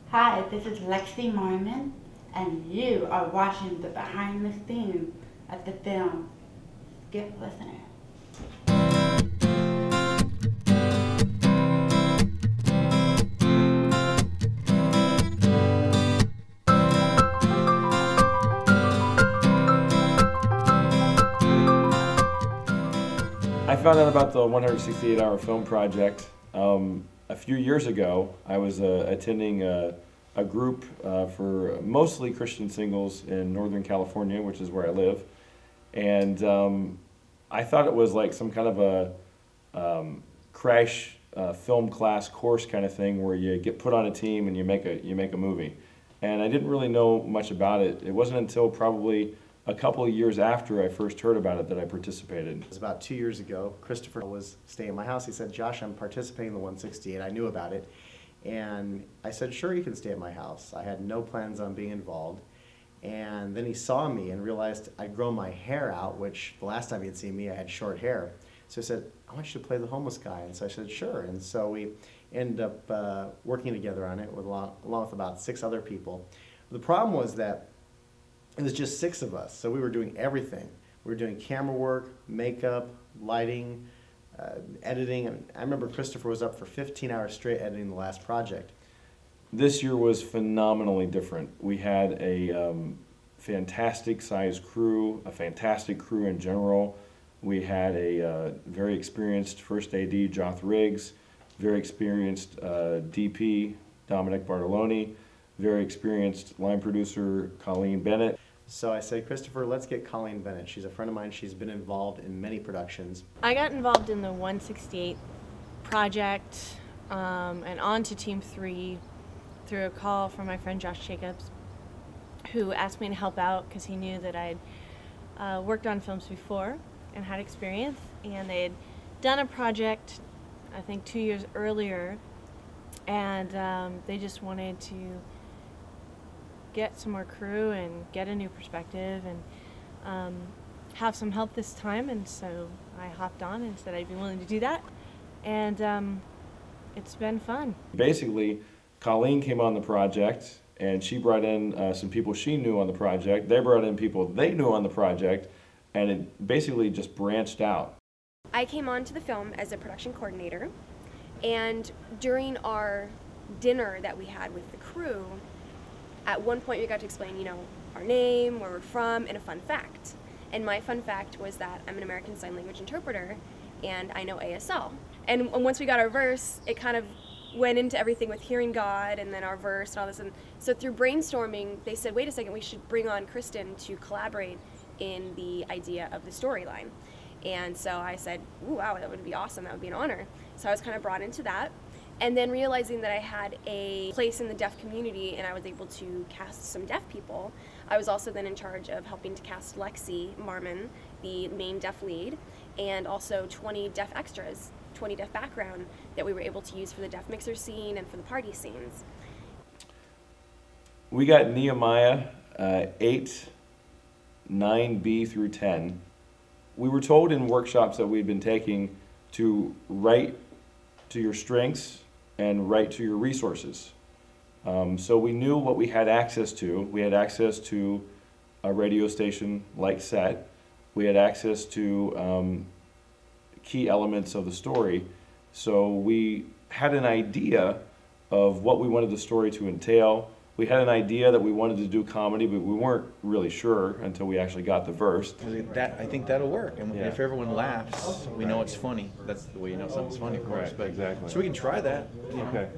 Hi, this is Lexi Marmon, and you are watching the behind the scenes of the film Skip Listener. I found out about the 168-hour film project a few years ago. I was attending a group for mostly Christian singles in Northern California, which is where I live, and I thought it was like some kind of a crash film class course kind of thing where you get put on a team and you make a movie. And I didn't really know much about it. It wasn't until probably a couple of years after I first heard about it that I participated. It was about 2 years ago. Christopher was staying at my house. He said, "Josh, I'm participating in the 168." I knew about it. And I said, "Sure, you can stay at my house." I had no plans on being involved. And then he saw me and realized I'd grown my hair out, which the last time he had seen me, I had short hair. So he said, "I want you to play the homeless guy." And so I said, "Sure." And so we ended up working together on it along with about 6 other people. The problem was that it was just 6 of us, so we were doing everything. We were doing camera work, makeup, lighting, editing. I remember Christopher was up for 15 hours straight editing the last project. This year was phenomenally different. We had a fantastic sized crew, a fantastic crew in general. We had a very experienced first AD, Joth Riggs, very experienced DP, Dominic Bartoloni, very experienced line producer, Colleen Bennett. So I said, "Christopher, let's get Colleen Bennett. She's a friend of mine. She's been involved in many productions." I got involved in the 168 project and on to Team 3 through a call from my friend Josh Jacobs, who asked me to help out because he knew that I'd worked on films before and had experience, and they had done a project I think 2 years earlier, and they just wanted to get some more crew and get a new perspective and have some help this time, and so I hopped on and said I'd be willing to do that, and it's been fun. Basically, Colleen came on the project and she brought in some people she knew on the project. They brought in people they knew on the project, and it basically just branched out. I came on to the film as a production coordinator, and during our dinner that we had with the crew, at one point we got to explain, our name, where we're from, and a fun fact. And my fun fact was that I'm an American Sign Language interpreter, and I know ASL. And once we got our verse, it kind of went into everything with hearing God, and then our verse and all this. And so through brainstorming, they said, wait a second, we should bring on Kristen to collaborate in the idea of the storyline. And so I said, ooh, wow, that would be awesome, that would be an honor. So I was kind of brought into that. And then realizing that I had a place in the deaf community and I was able to cast some deaf people, I was also then in charge of helping to cast Lexi Marmon, the main deaf lead, and also 20 deaf extras, 20 deaf background that we were able to use for the deaf mixer scene and for the party scenes. We got Nehemiah 8, 9b through 10. We were told in workshops that we'd been taking to write to your strengths and write to your resources. So we knew what we had access to. We had access to a radio station like SET. We had access to key elements of the story. So we had an idea of what we wanted the story to entail. We had an idea that we wanted to do comedy, but we weren't really sure until we actually got the verse. I think that'll work. And Yeah. if everyone laughs, we know it's funny. That's the way you know something's funny, of course. Right, But, exactly. So we can try that. Okay.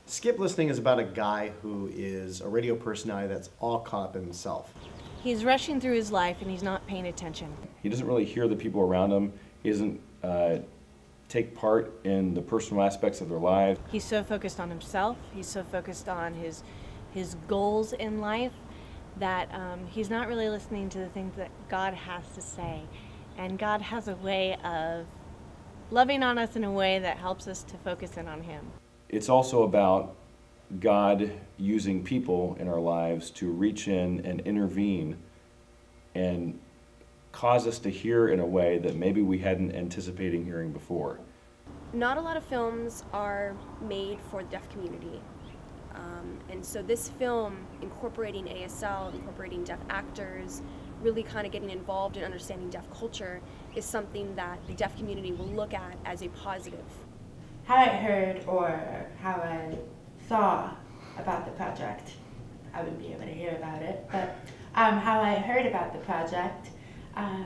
Skip Listening is about a guy who is a radio personality that's all caught up in himself. He's rushing through his life and he's not paying attention. He doesn't really hear the people around him. He doesn't take part in the personal aspects of their lives. He's so focused on himself, he's so focused on his goals in life that he's not really listening to the things that God has to say. And God has a way of loving on us in a way that helps us to focus in on Him. It's also about God using people in our lives to reach in and intervene and cause us to hear in a way that maybe we hadn't anticipated hearing before. Not a lot of films are made for the deaf community. And And so this film, incorporating ASL, incorporating deaf actors, really kind of getting involved in understanding deaf culture, is something that the deaf community will look at as a positive. How I heard or how I saw about the project, I wouldn't be able to hear about it, but how I heard about the project, I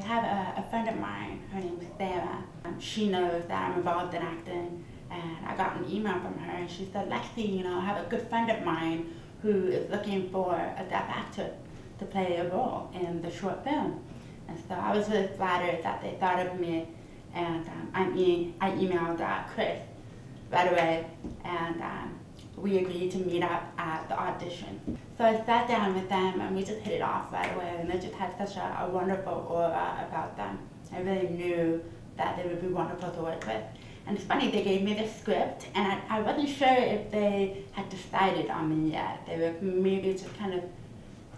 have a friend of mine, her name is Sarah. She knows that I'm involved in acting, and I got an email from her, and she said, Lexi, you know, I have a good friend of mine who is looking for a deaf actor to play a role in the short film. And so I was really flattered that they thought of me, and I emailed Chris right away, and we agreed to meet up at the audition. So I sat down with them and we just hit it off right away, and they just had such a wonderful aura about them. I really knew that they would be wonderful to work with. And it's funny, they gave me the script, and I wasn't sure if they had decided on me yet. They were maybe just kind of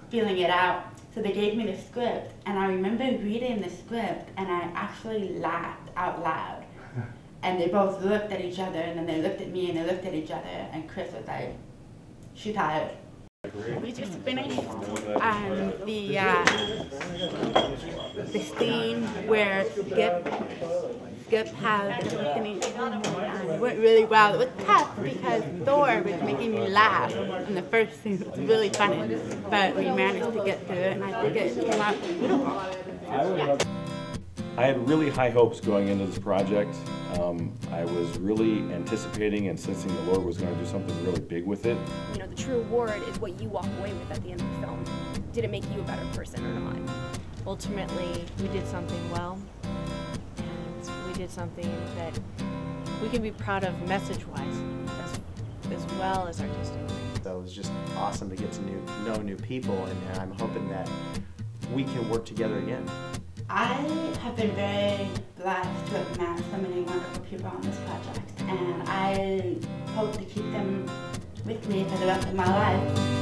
feeling it out. So they gave me the script, and I remember reading the script, and I actually laughed out loud. And they both looked at each other, and then they looked at me, and they looked at each other, and Chris was like, she's tired. We just finished the scene where Skip had finished, and it went really well. It was tough because Thor was making me laugh in the first scene. It was really funny, but we managed to get through it, and I think it came out beautiful. Yeah. I had really high hopes going into this project. I was really anticipating and sensing the Lord was going to do something really big with it. You know, the true award is what you walk away with at the end of the film. Did it make you a better person or not? Ultimately, we did something well, and we did something that we can be proud of message-wise as well as artistically. So it was just awesome to get to know new people, and I'm hoping that we can work together again. I have been very blessed to have met so many wonderful people on this project, and I hope to keep them with me for the rest of my life.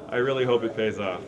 I really hope it pays off.